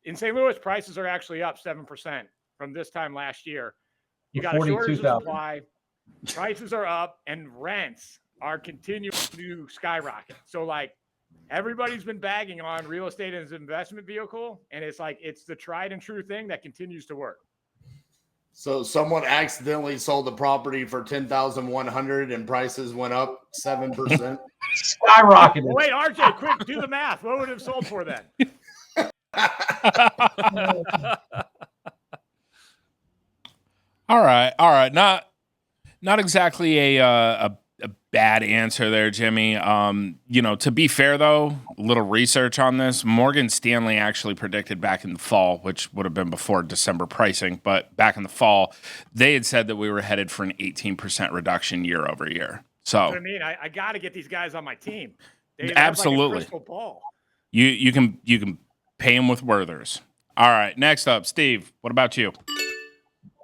In St. Louis, prices are actually up 7% from this time last year. You got a shortage of supply, prices are up, and rents are continuing to skyrocket. So, like, everybody's been bagging on real estate as an investment vehicle, and it's like it's the tried and true thing that continues to work. So someone accidentally sold the property for $10,100 and prices went up 7%. Skyrocketed. Wait, RJ, quick, do the math. What would it have sold for then? All right. Not exactly a bad answer there, Jimmy. To be fair though, a little research on this. Morgan Stanley actually predicted back in the fall, which would have been before December pricing, but back in the fall, they had said that we were headed for an 18% reduction year over year. So I mean, I got to get these guys on my team. Absolutely. Like a crystal ball. You can pay them with Werthers. All right, next up, Steve. What about you?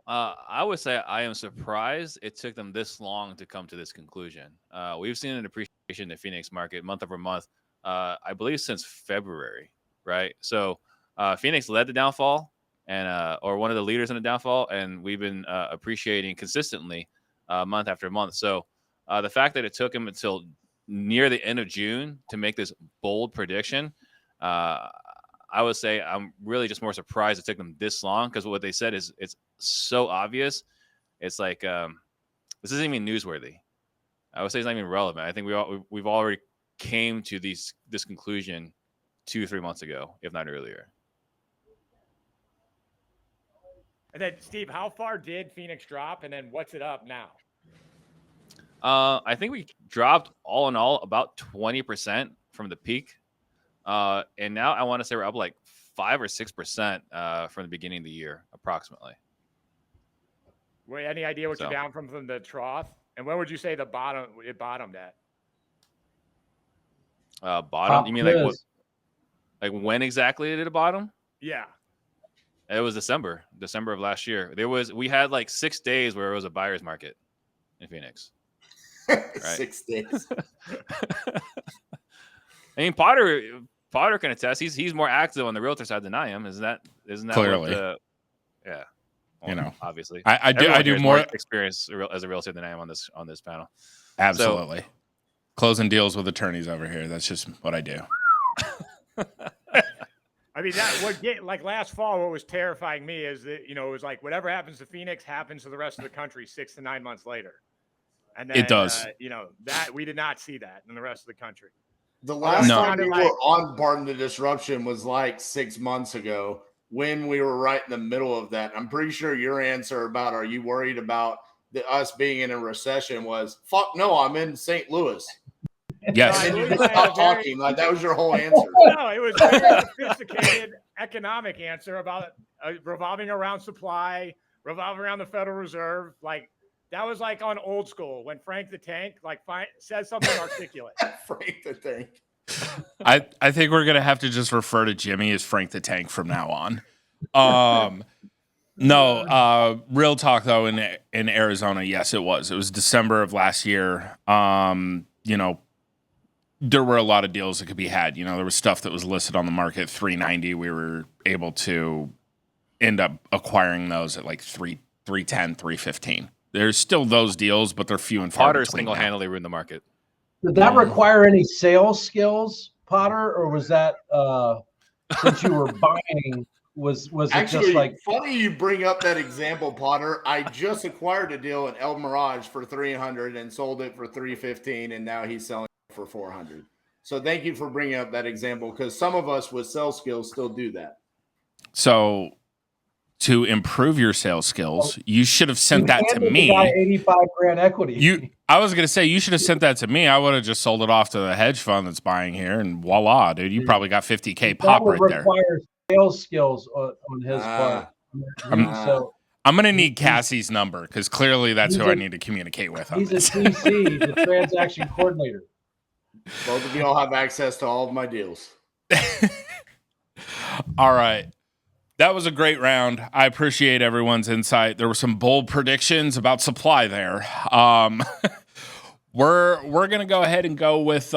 I would say I am surprised it took them this long to come to this conclusion. We've seen an appreciation in the Phoenix market month over month, I believe since February, right? So Phoenix led the downfall and or one of the leaders in the downfall, and we've been appreciating consistently month after month. So the fact that it took them until near the end of June to make this bold prediction, I would say I'm really just more surprised it took them this long, because what they said is it's so obvious. It's like this isn't even newsworthy. I would say it's not even relevant. I think we've already came to this conclusion 2-3 months ago, if not earlier. And then, Steve, how far did Phoenix drop, and then what's it up now? I think we dropped all in all about 20% from the peak. And now I want to say we're up like 5 or 6% from the beginning of the year, approximately. Wait, any idea what you're down from the trough? And when would you say it bottomed at? Bottom? You mean like what? Like when exactly did it bottom? Yeah. It was December of last year. We had like 6 days where it was a buyer's market in Phoenix. Right? 6 days. I mean, Potter can attest. He's more active on the realtor side than I am. Isn't that clearly? Yeah. Well, obviously, I do more experience as a realtor than I am on this panel. Absolutely, so, closing deals with attorneys over here. That's just what I do. I mean, like last fall, what was terrifying me is that it was like whatever happens to Phoenix happens to the rest of the country 6 to 9 months later, and then, it does. That we did not see that in the rest of the country. The last time we were on Pardon the Disruption was like 6 months ago, when we were right in the middle of that. I'm pretty sure your answer about are you worried about us being in a recession was fuck no, I'm in St. Louis. Yes. And you just stopped talking. Like that was your whole answer. No, it was a very sophisticated economic answer about revolving around supply, revolving around the Federal Reserve. Like That was like on Old School when Frank the Tank says something articulate. Frank the Tank. I think we're gonna have to just refer to Jimmy as Frank the Tank from now on. No, real talk though. In Arizona, yes, it was. It was December of last year. There were a lot of deals that could be had. There was stuff that was listed on the market at $390. We were able to end up acquiring those at like $310, $315. There's still those deals, but they're few and far Potter between. single-handedly ruined the market. Did that require any sales skills, Potter, or was that since you were buying? Was it Actually, just like funny you bring up that example, Potter? I just acquired a deal in El Mirage for $300 and sold it for $315, and now he's selling it for $400. So thank you for bringing up that example, because some of us with sales skills still do that. So to improve your sales skills, you should have sent that to me. The guy 85 grand equity. I was gonna say you should have sent that to me. I would have just sold it off to the hedge fund that's buying here, and voila, dude, you probably got $50K pop right there. Require sales skills on his part. I'm gonna need Cassie's number because clearly that's who I need to communicate with. He's a TC, the transaction coordinator. Both of y'all have access to all of my deals. All right. That was a great round. I appreciate everyone's insight. There were some bold predictions about supply there. We're gonna go ahead and go with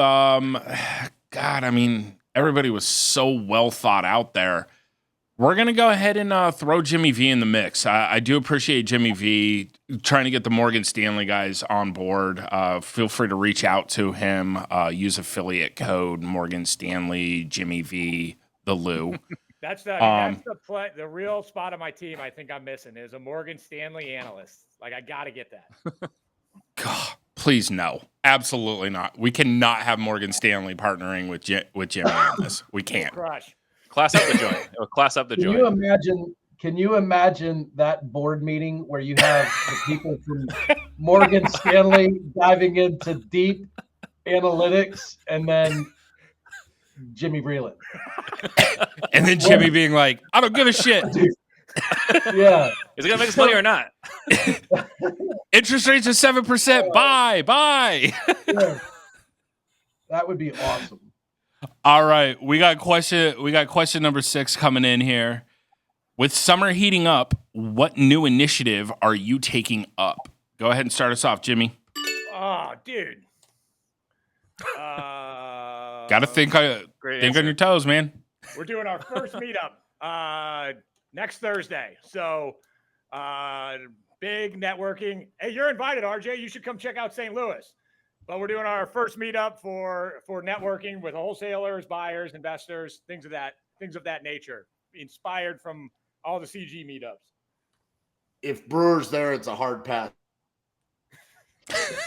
everybody was so well thought out there. We're gonna go ahead and throw Jimmy V in the mix. I do appreciate Jimmy V trying to get the Morgan Stanley guys on board. Feel free to reach out to him. Use affiliate code Morgan Stanley Jimmy V the Lou. That's the real spot on my team I think I'm missing is a Morgan Stanley analyst. Like, I got to get that. God, please no. Absolutely not. We cannot have Morgan Stanley partnering with Jimmy on this. We can't. Crush. Class up the joint. Class up the joint. Can you imagine that board meeting where you have the people from Morgan Stanley diving into deep analytics and then Jimmy Vreeland? And then Jimmy being like, I don't give a shit. Yeah. Is it going to make us money or not? Interest rates are 7%. Bye. Yeah. That would be awesome. All right. We got question number 6 coming in here. With summer heating up, what new initiative are you taking up? Go ahead and start us off, Jimmy. Oh, dude. Got to think on your toes, man. We're doing our first meetup next Thursday. So big networking. Hey, you're invited, RJ. You should come check out St. Louis. But we're doing our first meetup for networking with wholesalers, buyers, investors, things of that nature, inspired from all the CG meetups. If Brewer's there, it's a hard pass.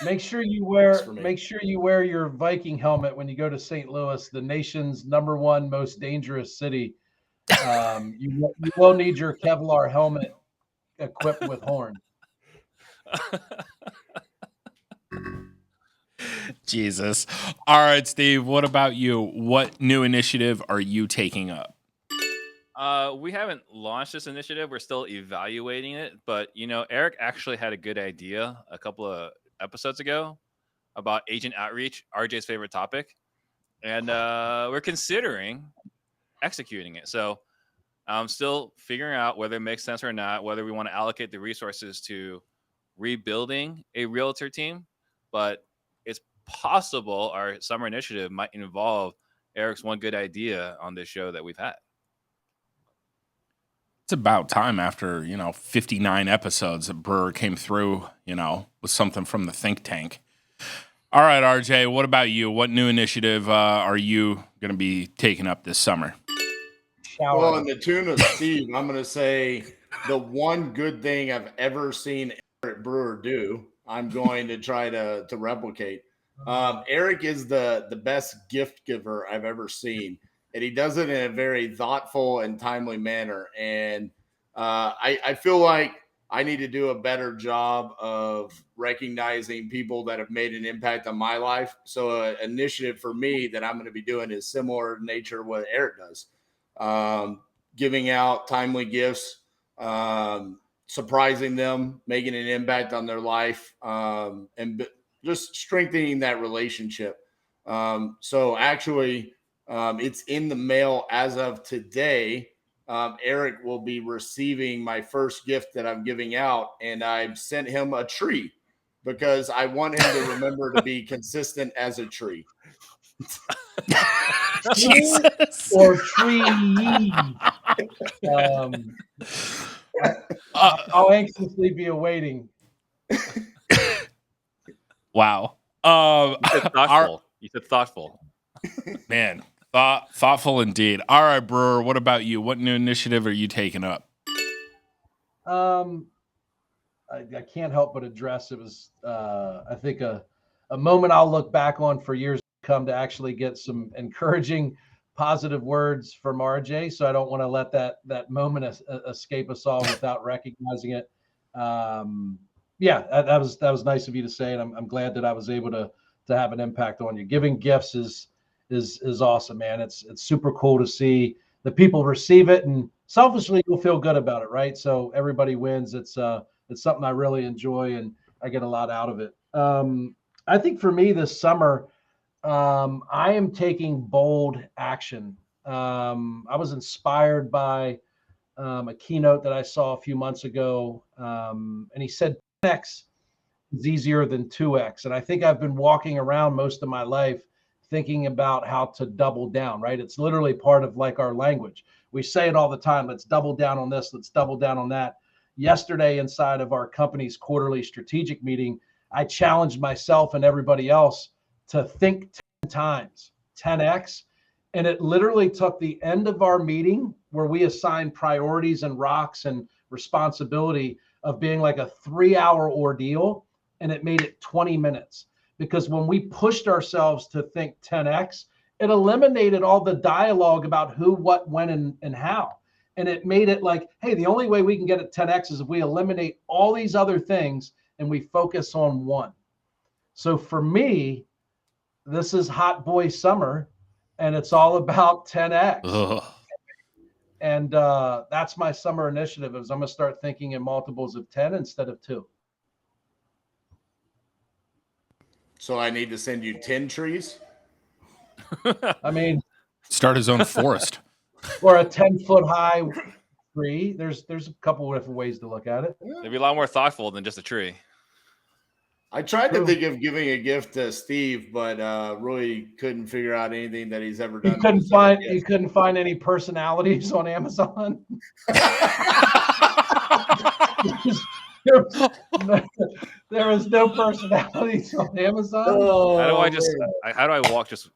Make sure you wear your Viking helmet when you go to St. Louis, the nation's #1 most dangerous city. You will need your Kevlar helmet equipped with horn. Jesus. All right, Steve, what about you? What new initiative are you taking up? We haven't launched this initiative. We're still evaluating it. But, Eric actually had a good idea a couple of episodes ago about agent outreach, RJ's favorite topic. And we're considering executing it. So I'm still figuring out whether it makes sense or not, whether we want to allocate the resources to rebuilding a realtor team. But it's possible our summer initiative might involve Eric's one good idea on this show that we've had. It's about time after, 59 episodes that Brewer came through, with something from the think tank. All right, RJ, what about you? What new initiative are you going to be taking up this summer? Well, in the tune of Steve, I'm going to say the one good thing I've ever seen Eric Brewer do, I'm going to try to replicate. Eric is the best gift giver I've ever seen. And he does it in a very thoughtful and timely manner. And I feel like I need to do a better job of recognizing people that have made an impact on my life. So an initiative for me that I'm going to be doing is similar in nature what Eric does. Giving out timely gifts surprising them, making an impact on their life, just strengthening that relationship. So actually, it's in the mail as of today. Eric will be receiving my first gift that I'm giving out, and I've sent him a tree because I want him to remember to be consistent as a tree. Jesus. Or tree. I'll anxiously be awaiting. Wow. You said thoughtful. You said thoughtful. Man, thoughtful indeed. All right, Brewer, what about you? What new initiative are you taking up? I can't help but address it was I think a moment I'll look back on for years to come, to actually get some encouraging positive words from RJ. So I don't want to let that moment escape us all without recognizing it. Yeah, that was nice of you to say, and I'm glad that I was able to have an impact on you. Giving gifts is awesome, man. It's super cool to see the people receive it, and selfishly you'll feel good about it, right? So everybody wins. It's something I really enjoy, and I get a lot out of it. I think for me this summer, I am taking bold action. I was inspired by a keynote that I saw a few months ago, and he said 10x is easier than 2x. And I think I've been walking around most of my life thinking about how to double down, right? It's literally part of like our language. We say it all the time. Let's double down on this. Let's double down on that. Yesterday, inside of our company's quarterly strategic meeting, I challenged myself and everybody else to think 10 times, 10x. And it literally took the end of our meeting, where we assigned priorities and rocks and responsibility, of being like a 3-hour ordeal, and it made it 20 minutes. Because when we pushed ourselves to think 10x, it eliminated all the dialogue about who, what, when, and how. And it made it like, hey, the only way we can get it 10x is if we eliminate all these other things and we focus on one. So for me, this is hot boy summer, and it's all about 10x. Ugh. And that's my summer initiative, is I'm going to start thinking in multiples of 10 instead of 2. So I need to send you 10 trees? I mean, Start his own forest. or a 10-foot high tree. There's a couple of different ways to look at it. It'd be a lot more thoughtful than just a tree. I tried to think of giving a gift to Steve, but really couldn't figure out anything that he's ever done. You couldn't find any personalities on Amazon. There was no personalities on Amazon. Oh, how do I walk? Just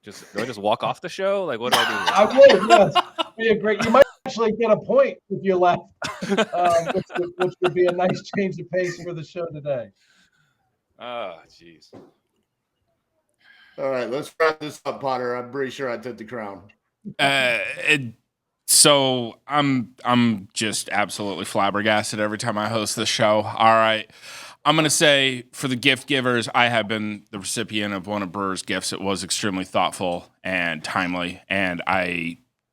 do I just walk off the show? Like, what do I do? I would, yes. Be a great. You might actually get a point if you left, which would be a nice change of pace for the show today. Oh, jeez. All right, let's wrap this up, Potter. I'm pretty sure I took the crown. So I'm just absolutely flabbergasted every time I host this show. All right. I'm going to say, for the gift givers, I have been the recipient of one of Brewer's gifts. It was extremely thoughtful and timely, and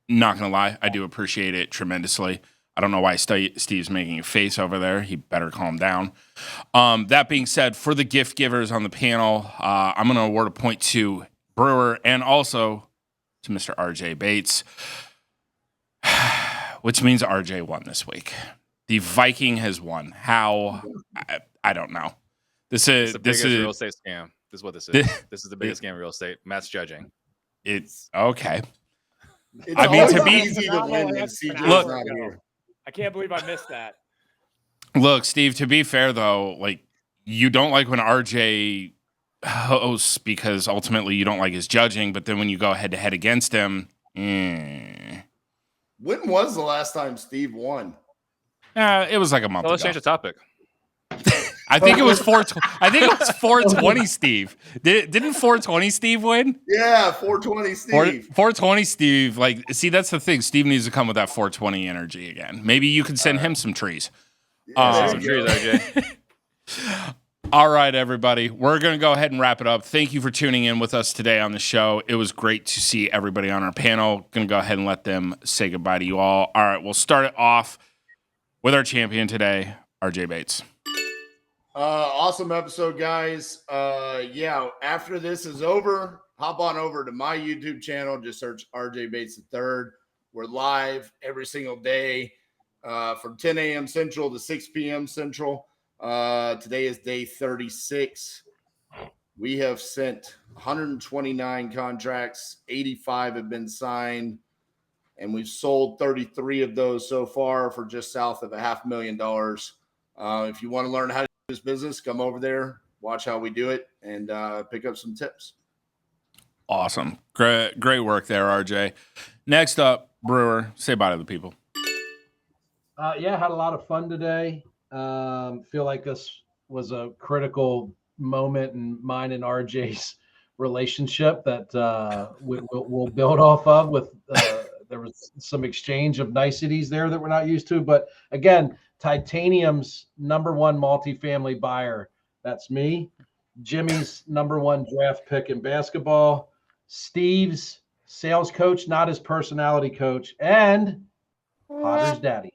not going to lie, I do appreciate it tremendously. I don't know why Steve's making a face over there. He better calm down. That being said, for the gift givers on the panel, I'm going to award a point to Brewer and also to Mr. RJ Bates, which means RJ won this week. The Viking has won. How? I don't know. This is the biggest real estate scam. This is what this is. This is the biggest scam in real estate. Matt's judging. It's okay. It's I mean, to always be easy to win when CJ's Look, not here. I can't believe I missed that. Look, Steve, to be fair, though, like, you don't like when RJ hosts because ultimately you don't like his judging, but then when you go head-to-head against him, When was the last time Steve won? it was like a month Well, let's ago. change the topic. I think it was 420, Steve. Didn't 420 Steve win? Yeah, 420 Steve. 420 Steve. Like, see, that's the thing. Steve needs to come with that 420 energy again. Maybe you could send him some trees. Yeah, Some trees, RJ. All right, everybody. We're going to go ahead and wrap it up. Thank you for tuning in with us today on the show. It was great to see everybody on our panel. Going to go ahead and let them say goodbye to you all. All right, we'll start it off. with our champion today, RJ Bates. Awesome episode, guys. Yeah, after this is over, hop on over to my YouTube channel. Just search RJ Bates III. We're live every single day from 10 a.m. Central to 6 p.m. Central. Today is day 36. We have sent 129 contracts, 85 have been signed, and we've sold 33 of those so far for just south of $500,000. If you want to learn how to do this business, come over there, watch how we do it, and pick up some tips. Awesome. Great work there, RJ. Next up, Brewer, say bye to the people. Yeah, had a lot of fun today. Feel like this was a critical moment in mine and RJ's relationship that we'll build off of. With there was some exchange of niceties there that we're not used to. But again, Titanium's #1 multifamily buyer, that's me. Jimmy's #1 draft pick in basketball. Steve's sales coach, not his personality coach, and Potter's daddy.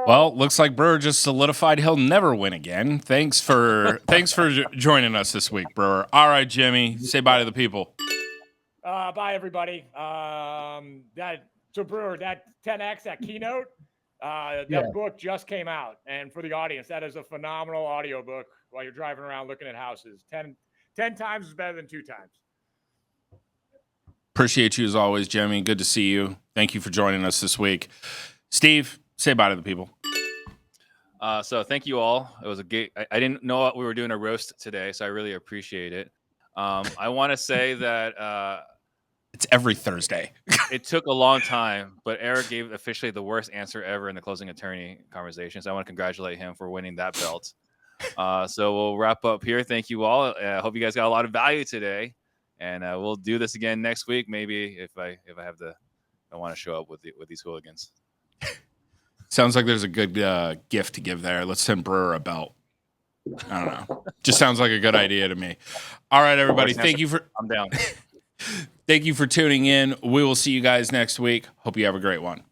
Well, looks like Brewer just solidified he'll never win again. Thanks for joining us this week, Brewer. All right, Jimmy, say bye to the people. Bye, everybody. So Brewer, that 10X, that keynote, that book just came out. And for the audience, that is a phenomenal audio book while you're driving around looking at houses. 10 times is better than 2 times. Appreciate you as always, Jimmy. Good to see you. Thank you for joining us this week. Steve, say bye to the people. So thank you all. It was a great. I didn't know we were doing a roast today, so I really appreciate it. I want to say that it's every Thursday. It took a long time, but Eric gave officially the worst answer ever in the closing attorney conversation. So I want to congratulate him for winning that belt. So we'll wrap up here. Thank you all. I hope you guys got a lot of value today, and we'll do this again next week. Maybe if I want to show up with these hooligans. Sounds like there's a good gift to give there. Let's send Brewer a belt. I don't know. Just sounds like a good idea to me. All right, everybody. I'm down. Thank you for tuning in. We will see you guys next week. Hope you have a great one.